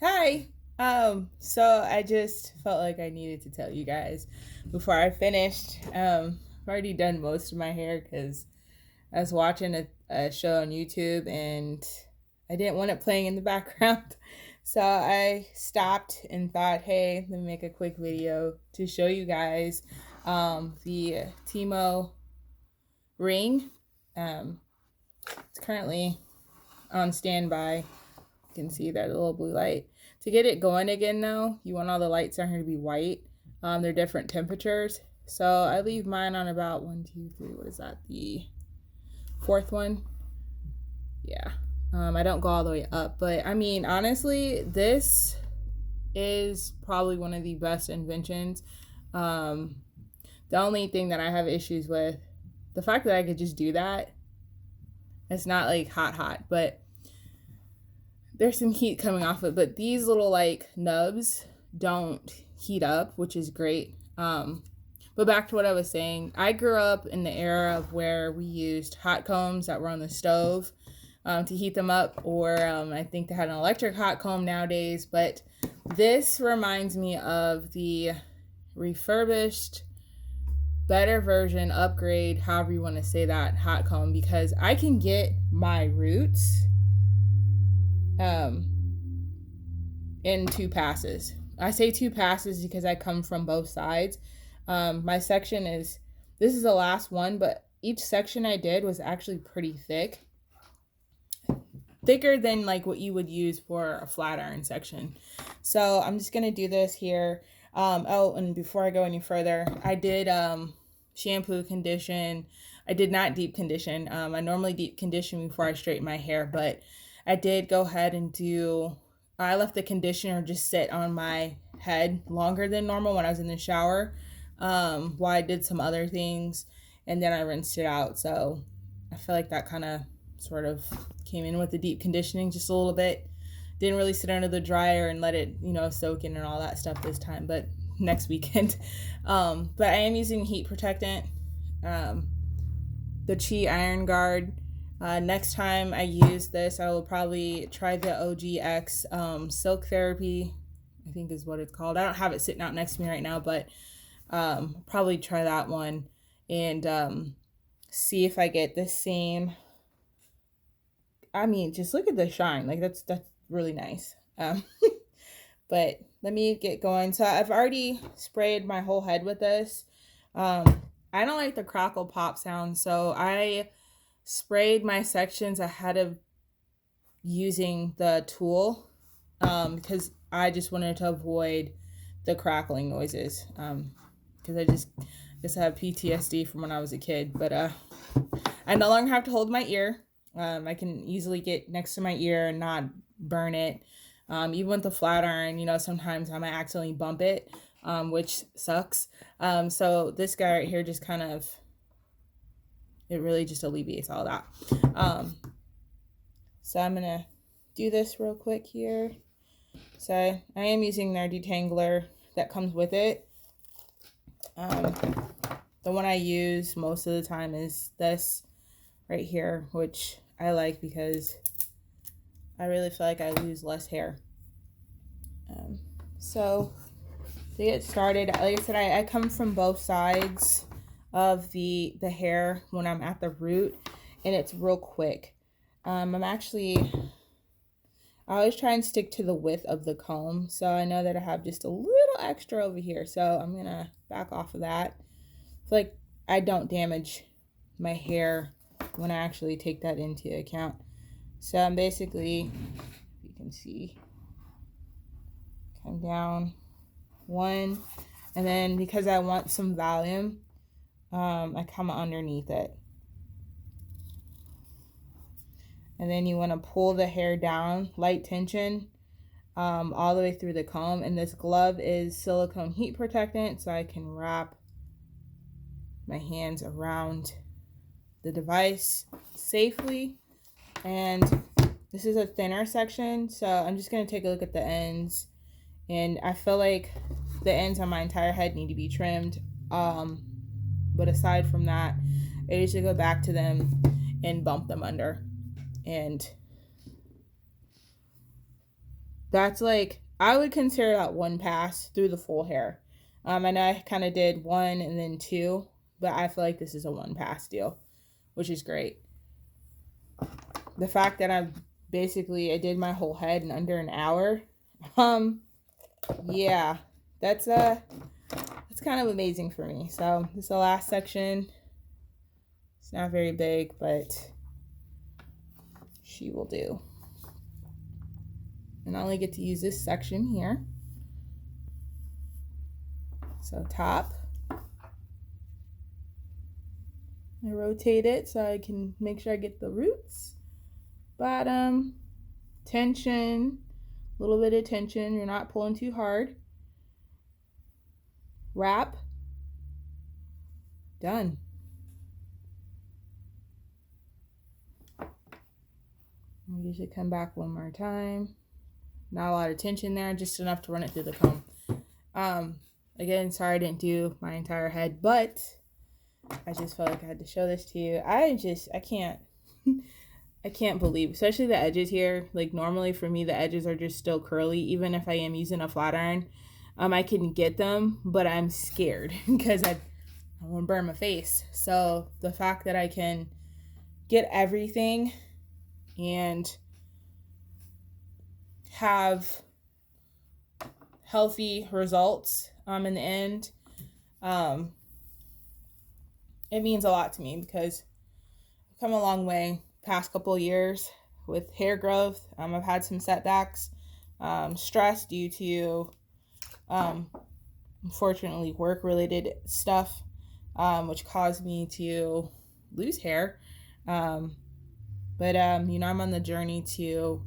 Hi. So I just felt like I needed to tell you guys before I finished. I've already done most of my hair because I was watching a show on YouTube and I didn't want it playing in the background. So I stopped and thought, hey, let me make a quick video to show you guys the Tymo Ring. Um, it's currently on standby. You can see that little blue light. To get it going again though, you want all the lights on here to be white. They're different temperatures. So I leave mine on about one, two, three, what is that? The fourth one? Yeah. I don't go all the way up. But I mean, honestly, this is probably one of the best inventions. Um, the only thing that I have issues with, the fact that I could just do that, it's not like hot, but there's some heat coming off it, but these little like nubs don't heat up, which is great. But back to what I was saying, I grew up in the era of where we used hot combs that were on the stove to heat them up, or I think they had an electric hot comb nowadays. But this reminds me of the refurbished, better version, upgrade, however you want to say that, hot comb, because I can get my roots um, in two passes. I say two passes because I come from both sides. My section is, this is the last one, but each section I did was actually pretty thick. Thicker than like what you would use for a flat iron section. So I'm just going to do this here. And before I go any further, I did shampoo, condition. I did not deep condition. I normally deep condition before I straighten my hair, but I did go ahead and I left the conditioner just sit on my head longer than normal when I was in the shower, while I did some other things, and then I rinsed it out. So I feel like that kind of sort of came in with the deep conditioning just a little bit. Didn't really sit under the dryer and let it, soak in and all that stuff this time, but next weekend. But I am using heat protectant, the Chi Iron Guard. Next time I use this, I will probably try the OGX Silk Therapy, I think is what it's called. I don't have it sitting out next to me right now, but probably try that one and see if I get the same. I mean, just look at the shine. Like that's really nice. But let me get going. So I've already sprayed my whole head with this. I don't like the crackle pop sound, so I sprayed my sections ahead of using the tool, because I just wanted to avoid the crackling noises, because I guess I have PTSD from when I was a kid. But I no longer have to hold my ear. I can easily get next to my ear and not burn it. Even with the flat iron, sometimes I might accidentally bump it, which sucks. So this guy right here just kind of, it really just alleviates all that. So I'm going to do this real quick here. So I am using their detangler that comes with it. The one I use most of the time is this right here, which I like because I really feel like I lose less hair. So to get started, like I said, I come from both sides of the hair when I'm at the root, and it's real quick. I always try and stick to the width of the comb, so I know that I have just a little extra over here, so I'm gonna back off of that. So like I don't damage my hair when I actually take that into account. So I'm basically, if you can see, come down one, and then because I want some volume, I come underneath it. And then you want to pull the hair down, light tension, all the way through the comb. And this glove is silicone heat protectant, so I can wrap my hands around the device safely. And this is a thinner section, so I'm just going to take a look at the ends. And I feel like the ends on my entire head need to be trimmed. But aside from that, I usually go back to them and bump them under. And That's like, I would consider that one pass through the full hair. I know I kind of did one and then two, but I feel like this is a one pass deal, which is great. The fact that I did my whole head in under an hour. Um, yeah, that's kind of amazing for me. So this is the last section. It's not very big, but she will do. And I only get to use this section here. So top. I rotate it so I can make sure I get the roots. Bottom, tension, a little bit of tension. You're not pulling too hard. Wrap. Done. I usually come back one more time. Not a lot of tension there, just enough to run it through the comb. Again, sorry I didn't do my entire head, but I just felt like I had to show this to you. I can't I can't believe, especially the edges here. Like normally for me, the edges are just still curly, even if I am using a flat iron. I can get them, but I'm scared because I want to burn my face. So the fact that I can get everything and have healthy results in the end, it means a lot to me because I've come a long way past couple of years with hair growth. I've had some setbacks, stress due to unfortunately work related stuff, which caused me to lose hair. But I'm on the journey to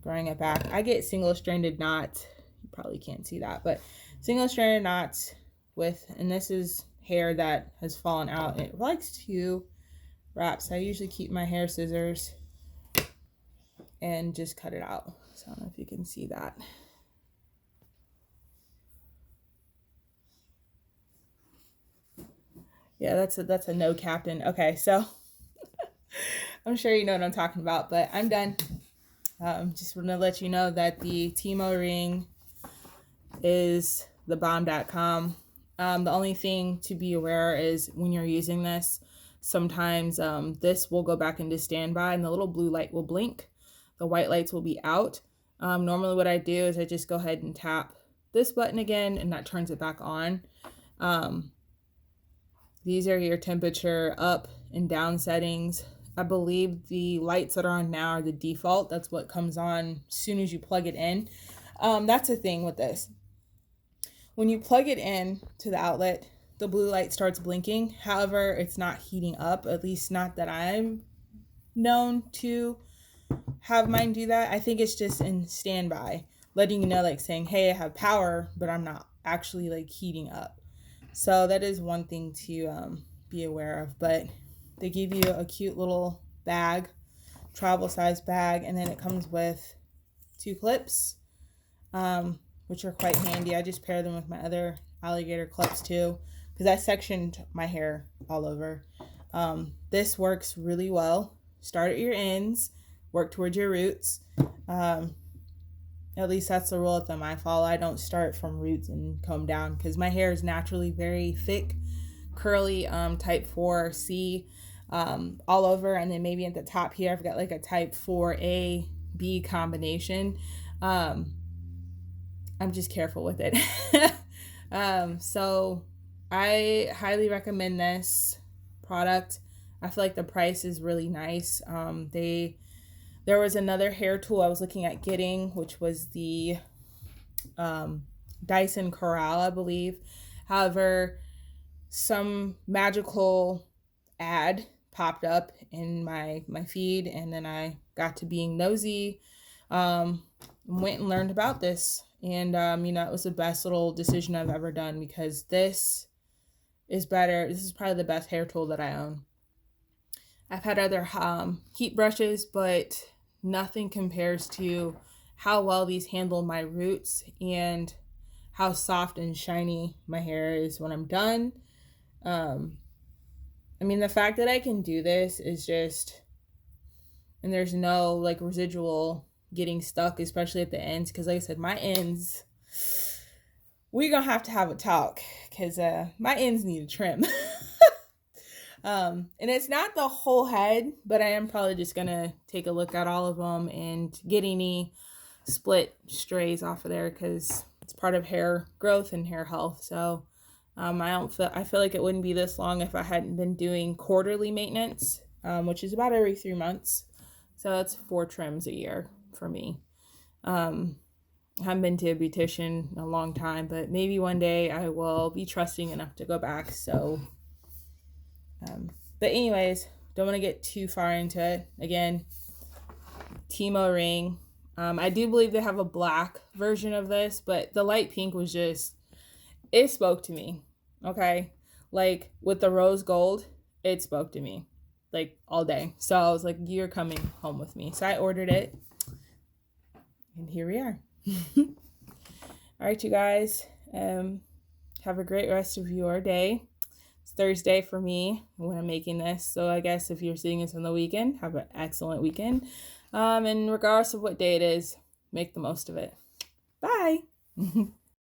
growing it back. I get single stranded knots. You probably can't see that, but single stranded knots and this is hair that has fallen out. It likes to wrap, so I usually keep my hair scissors and just cut it out. So I don't know if you can see that. Yeah, that's a no, Captain. Okay, so I'm sure you know what I'm talking about, but I'm done. Just want to let you know that the Tymo Ring is the bomb.com. The only thing to be aware is when you're using this, sometimes this will go back into standby and the little blue light will blink. The white lights will be out. Normally what I do is I just go ahead and tap this button again and that turns it back on. These are your temperature up and down settings. I believe the lights that are on now are the default. That's what comes on as soon as you plug it in. That's the thing with this. When you plug it in to the outlet, the blue light starts blinking. However, it's not heating up, at least not that I'm known to have mine do that. I think it's just in standby, letting you know, like saying, hey, I have power, but I'm not actually like heating up. So that is one thing to be aware of. But they give you a cute little bag, travel size bag, and then it comes with 2 clips, which are quite handy. I just pair them with my other alligator clips too, because I sectioned my hair all over. This works really well. Start at your ends, work towards your roots. At least that's the rule of thumb I follow. I don't start from roots and comb down because my hair is naturally very thick, curly, type 4C all over. And then maybe at the top here, I've got like a type 4A, B combination. I'm just careful with it. So I highly recommend this product. I feel like the price is really nice. There was another hair tool I was looking at getting, which was the Dyson Corral, I believe. However, some magical ad popped up in my feed, and then I got to being nosy, went and learned about this. And, it was the best little decision I've ever done because this is better. This is probably the best hair tool that I own. I've had other heat brushes, but nothing compares to how well these handle my roots and how soft and shiny my hair is when I'm done. The fact that I can do this is just, and there's no like residual getting stuck, especially at the ends. Because like I said, my ends, we're going to have a talk because my ends need a trim. And it's not the whole head, but I am probably just going to take a look at all of them and get any split strays off of there because it's part of hair growth and hair health. So I feel like it wouldn't be this long if I hadn't been doing quarterly maintenance, which is about every 3 months. So that's 4 trims a year for me. I haven't been to a beautician in a long time, but maybe one day I will be trusting enough to go back. So, but anyways, don't want to get too far into it. Again, Tymo Ring. I do believe they have a black version of this, but the light pink was just, it spoke to me. Okay. Like with the rose gold, it spoke to me like all day. So I was like, you're coming home with me. So I ordered it and here we are. All right, you guys, have a great rest of your day. It's Thursday for me when I'm making this. So I guess if you're seeing this on the weekend, have an excellent weekend. And regardless of what day it is, make the most of it. Bye.